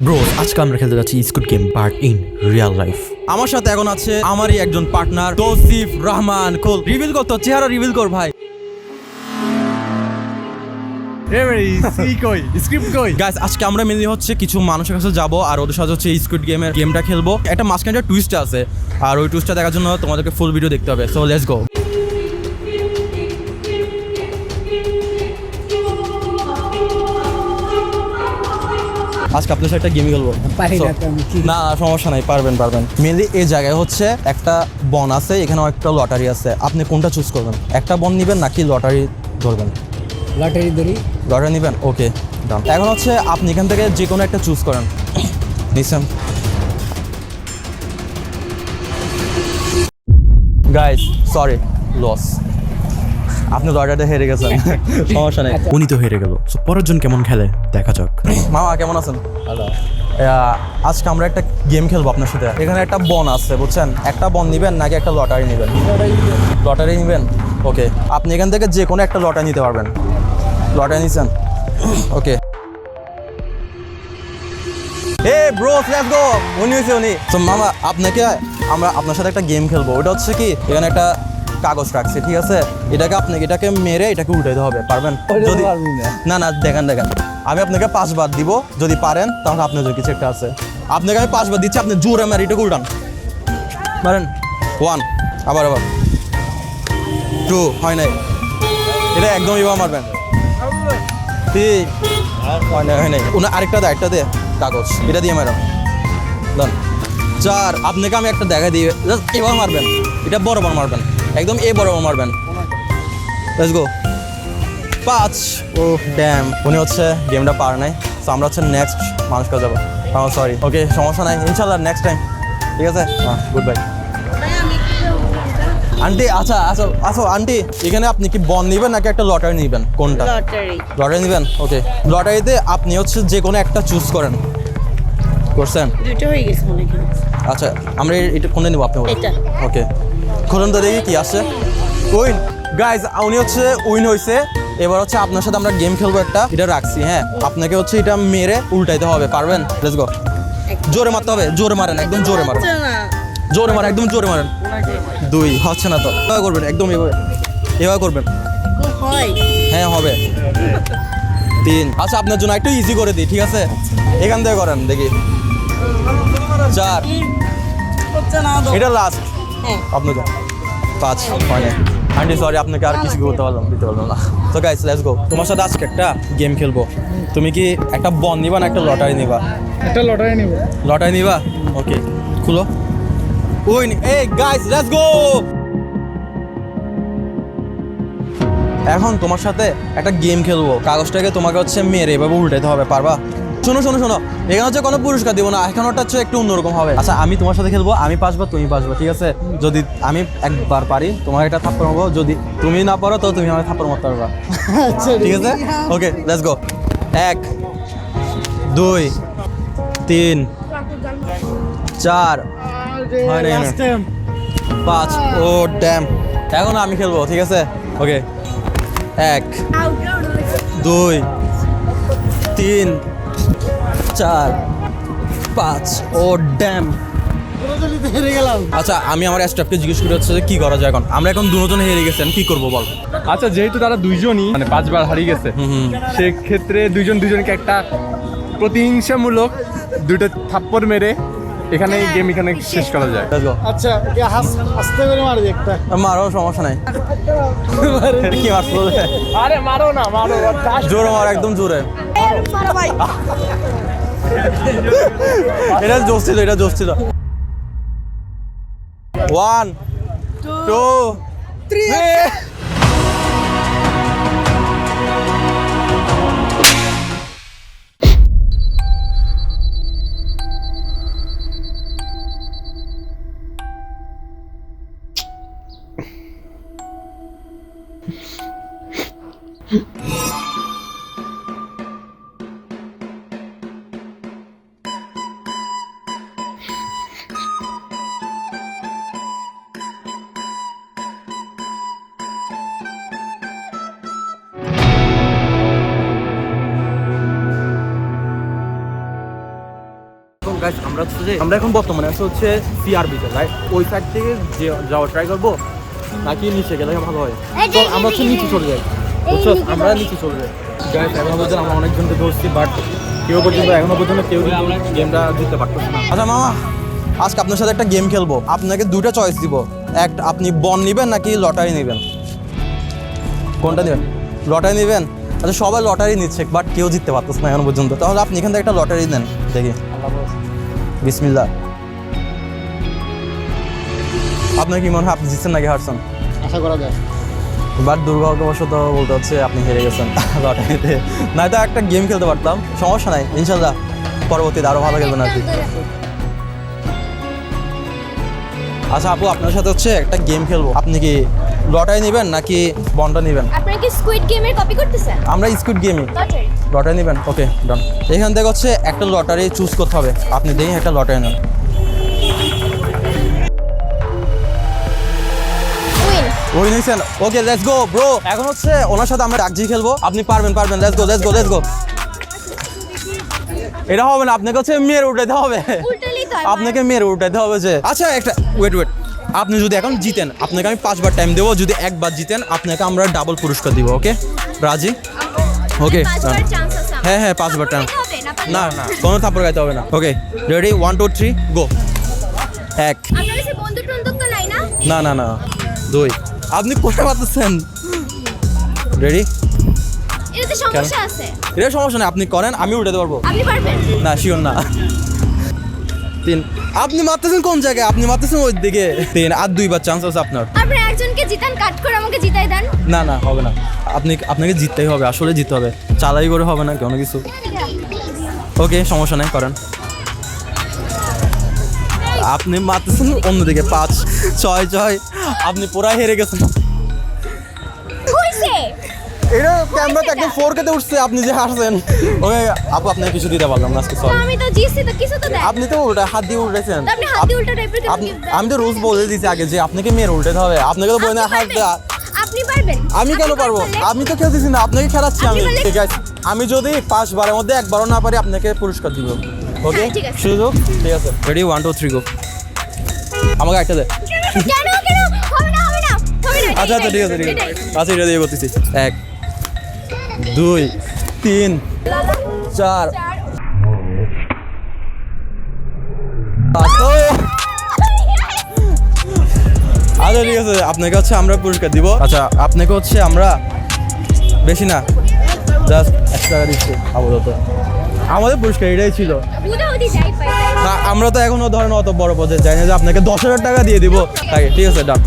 Bros, আজকে আমরা খেলতে যাচ্ছি squid game but in real life. আমার সাথে এখন আছে আমারই একজন পার্টনার তৌসিফ রহমান। খোল, রিভিল কর, তোর চেহারা রিভিল কর ভাই। গাইস, আজকে আমরা মেনলি হচ্ছে কিছু মানুষের কাছে যাব আর ওদের সাথে হচ্ছে স্কুড গেমটা খেলবো। একটা মাঝখানে একটা টুইস্ট আছে আর ওই টুইস্টটা দেখার জন্য তোমাদেরকে ফুল ভিডিও দেখতে হবে। So let's go. আজকে আপনার সাথে একটা গেম খেলবো। না সমস্যা নাই, পারবেন। মেনলি এই জায়গায় হচ্ছে একটা বন আছে, এখানে একটা লটারি আছে। আপনি কোনটা চুজ করবেন? একটা বন নিবেন নাকি লটারি ধরবেন? লটারি নিবেন, ওকে ডান। এখন হচ্ছে আপনি এখান থেকে যে কোনো একটা চুজ করেন। নিছেন? Guys sorry, loss. আপনি লটারিতে হেরে গেছেন। সমস্যা নেই, উনি তো হেরে গেল। সো পরের জন কেমন খেলে দেখা যাক। মামা কেমন আছেন? ভালো। আজকে আমরা একটা গেম খেলবো আপনার সাথে। এখানে একটা বন আছে বুঝছেন, একটা বন নিবেন নাকি একটা লটারি নিবেন? লটারি নিবেন, ওকে। আপনি এখান থেকে যে কোনো একটা লটারি নিতে পারবেন। লটারি নিছেন, ওকে। Bros let's go. উনি তো মামা আপনাকে আমরা আপনার সাথে একটা গেম খেলবো। ওটা হচ্ছে কি, এখানে একটা কাগজ রাখছি, ঠিক আছে? এটাকে মেরে এটাকে উল্টাইতে হবে, পারবেন? যদি না দেখেন আমি আপনাকে 5 বার দিব, যদি পারেন তাহলে আপনার জন্য কিছু একটা আছে। আপনাকে আমি 5 বার দিচ্ছি, আপনি জোরে মেরে এটাকে উল্টান। পারেন? 1, আবার 2, হয় নাই। এটা একদম এবার মারবেন। 3, হয় নাই। আরেকটা দে কাগজ, এটা দিয়ে ম্যাডাম ডান। 4, আপনাকে আমি একটা দেখা দিই, এবার মারবেন। এটা বরাবর মারবেন, একদম বরাবর মারবেন। Let's go. 5, ও ড্যাম, উনি হচ্ছে গেমটা পার নাই। সো আমরা হচ্ছে নেক্সট মানুষকে যাবো। সরি, ওকে সমস্যা নাই, ইনশাল্লাহ নেক্সট টাইম, ঠিক আছে? Good bye. আন্টি আচ্ছা আন্টি, এখানে আপনি কি বন নিবেন নাকি একটা লটারি নিবেন? কোনটা? লটারি নিবেন, ওকে। লটারিতে আপনি হচ্ছে যে কোনো একটা চুজ করেন। করছেন? দুটো হয়ে গেছে মনে হয়। আচ্ছা, আমরা এটা কোনটা নিব? আপনি এটা, ওকে। খুলুন তো দেখি কি আসছে। উইন গাইজ, উনি হচ্ছে উইন হয়েছে। এবার হচ্ছে আপনার সাথে আমরা গেম খেলবো একটা। এটা রাখছি, হ্যাঁ। আপনাকে হচ্ছে এটা মেরে উল্টাইতে হবে, পারবেন? Let's go. জোরে মারতে হবে, জোরে মারেন, একদম জোরে মারেন, একদম জোরে মারেন। 2 হচ্ছে না তো, এভাবে করবেন, একদম এভাবে করবেন। হ্যাঁ হবে। 3, আচ্ছা আপনার জন্য একটু ইজি করে দিই, ঠিক আছে? এখান থেকে করেন দেখি। 4, এটা লাস্ট আপনার জন্য। 5, হয় না। আন্টি সরি, আপনাকে আর কিছু দিতে পারলাম না। তো গাইস লেটস গো। তোমার সাথে আজকে একটা গেম খেলবো। তুমি কি একটা বন নিবা না একটা লটারি নিবা? একটা লটারি নিব। লটারি নিবা, ওকে। খুলো। Win, guys let's go. এখন তোমার সাথে একটা গেম খেলবো। কাগজটাকে তোমাকে হচ্ছে মেরে এভাবে উল্টাতে হবে, পারবা? শোনো এখানে হচ্ছে কোনো পুরস্কার দিব না, এখন ওটা হচ্ছে একটু অন্যরকম হবে। আচ্ছা আমি তোমার সাথে খেলবো, আমি 5 বার তুমি 5 বার, ঠিক আছে? যদি আমি একবার পারি তোমাকে একটা থাপ্পড় মারবো, যদি তুমি না পারো তো তুমি আমাকে থাপ্পড় মারতে পারবা। ঠিক আছে, okay let's go. 1, 2, 3, 4, 5, O dam. এখন আমি খেলবো, ঠিক আছে? ওকে। 1, 2, 3, 4, 5, ও ড্যাম। আচ্ছা আমি আমার স্টাফকে জিজ্ঞেস করে হচ্ছে যে কি করা যায় এখন। আমরা এখন দুজন হেরে গেছেন, কি করবো বল? আচ্ছা যেহেতু তারা দুইজনই মানে 5 বার হারিয়ে গেছে, সেক্ষেত্রে দুজনকে একটা প্রতিহিংসামূলক 2টা থাপ্পড় মেরে এখানে শেষ করা যায়। Let's go. আচ্ছা আস্তে করে মারবি একটা। মারো, সমস্যা নাই। কি মারছো? আরে মারো না, মারো জোরে মারো, একদম জোরে। এটা জোশ ছিল। 1, 2, 3। গাইস আমরা হচ্ছে যে আমরা এখন বর্তমানে হচ্ছে সিআরবিতে রাইট, ওই সাইড থেকে যাওয়া ট্রাই করবো নাকি নিচে গেলে ভালো হয়? তো আমরা হচ্ছে নিচে চলে যাই, বুঝছো? আমরা নিচে চলে যাই গাইস। এখনো পর্যন্ত আমরা অনেকজনকে ধরছি, বাট কেউ পর্যন্ত এখনো পর্যন্ত কেউ গেমটা জিততে পারতেছে না। আচ্ছা মামা, আজকে আপনার সাথে একটা গেম খেলবো। আপনাকে দুটো চয়েস দিব, একটা আপনি বন নেবেন নাকি লটারি নেবেন? কোনটা নেবেন? লটারি নেবেন? আচ্ছা সবাই লটারি নিচ্ছে, বাট কেউ জিততে পারতেছে না এখনো পর্যন্ত। তাহলে আপনি এখান থেকে একটা লটারি নেন, দেখি। বিসমিল্লাহ। আপনার কি মনে হয় আপনি জিতছেন নাকি হারছেন? আশা করা যায়। বাট দুর্ভাগ্যবশত বলতে হচ্ছে আপনি হেরে গেছেন লটারিতে। নয়তো একটা গেম খেলতে পারতাম, সমস্যা নাই, ইনশাল্লাহ পরবর্তীতে আরও ভালো খেলবেন আর কি। আচ্ছা আপু, আপনার সাথে হচ্ছে একটা গেম খেলবো। আপনি কি লটারি নেবেন নাকি বন্ডা নেবেন? আপনারা কি স্কুইড গেমের কপি করতেছেন? আমরা স্কুইড গেমই। লটারি। লটারি নেবেন? ওকে ডান। এখান থেকে হচ্ছে একটা লটারি চুজ করতে হবে, আপনি দেখি একটা লটারি নেন। উইন। ওই নিয়েছেন? Okay let's go bro. এখন হচ্ছে ওনার সাথে আমরা ডাকজি খেলবো, আপনি পারবেন let's go let's go let's go. এটা হবে না, আপনাকে হচ্ছে মেয়ের উঠাইতে হবে, উল্টালেই তো হয়। আপনাকে মেয়ের উঠাইতে হবে যে। আচ্ছা একটা ওয়েট, আপনি যদি এখন জিতেন আপনাকে আমি 5 বার টাইম দেবো, যদি একবার জিতেন আপনাকে আমরা ডাবল পুরস্কার দিব। ওকে রাজি? ওকে পাঁচবার চান্স আছে আমার। হ্যাঁ 5 বার টাইম। হবে না পারলে- না না কোনো থাপ্পড় গাইতে হবে না। ওকে রেডি 1 2 3 গো। 1 আপনার কাছে বন্দুক টন্দুক তো নাই না? না না না 2 আপনি কোথায় পাচ্ছেন? রেডি? এটাতে সমস্যা আছে। এটা সমস্যা নেই, আপনি করেন, আমি উঠাতে পারবো। আপনি পারবেন? না শিওর না। 3 আপনি মারতেছেন কোন জায়গায়? আপনি মারতেছেন ওই দিকে। 3 আর 2 বার চান্স আছে আপনার। আপনারা একজনকে জিতান, কাট করে আমাকে জিতাই দেন। না না হবে না, আপনাকে জিততেই হবে, আসলে জিততে হবে, চালাই করে হবে না কোনো কিছু। ওকে সমস্যা নেই, করেন। আপনি মারতেছেন অন্যদিকে। 5 6 6 আপনি পুরাই হেরে গেছেন। হইছে। এটা ক্যামেরাতে একদম 4K-তে উঠছে, আপনি যে হাসছেন। ওকে আপু আপনাকে কিছু দিতে পারলাম না আজকে, তো সরি। আমি তো জিতছি, তো কিছু তো দেন। আপনি তো উল্টা হাত দিয়ে উল্টেছেন। তো আপনি হাত দিয়ে উল্টা টাইপের কিছু gift দেন। আমি তো রুলস বলে দিয়েছি আগে যে আপনাকে মেয়ের উল্টাতে হবে, আপনাকে তো বলে না হাত দেওয়া। আপনি পারবেন? আমি কেন আপনি পারবো? পারলে? আমি তো খেলতেছি না, আপনাকে খেলাচ্ছি আমি। আপনি পারলে- ঠিক আছে, আমি যদি 5 বারের মধ্যে একবারও না পারি আপনাকে পুরস্কার দিব। ওকে হ্যাঁ, ঠিক আছে। সুযোগ? ঠিক আছে রেডি 1 2 3 গো। আমাকে একটা দে। কেন কেন? হবে না হবে না হবে না। আচ্ছা আচ্ছা ঠিক আছে ঠিক আছে। এটাই। আচ্ছা এটা দিয়ে করতেছি। 1 2 3 4 আচ্ছা ঠিক আছে, আপনাকে হচ্ছে আমরা পুরস্কার দিব। আচ্ছা আপনাকে হচ্ছে আমরা বেশি না, জাস্ট 1 টাকা দিচ্ছি আপাতত। আমাদের পুরস্কার এটাই ছিল। উদি যাই পাই। আমরা তো এখনো ধরেন অত বড় পদে যাই না যে আপনাকে 10,000 টাকা দিয়ে দিব। তাই ঠিক আছে ডান।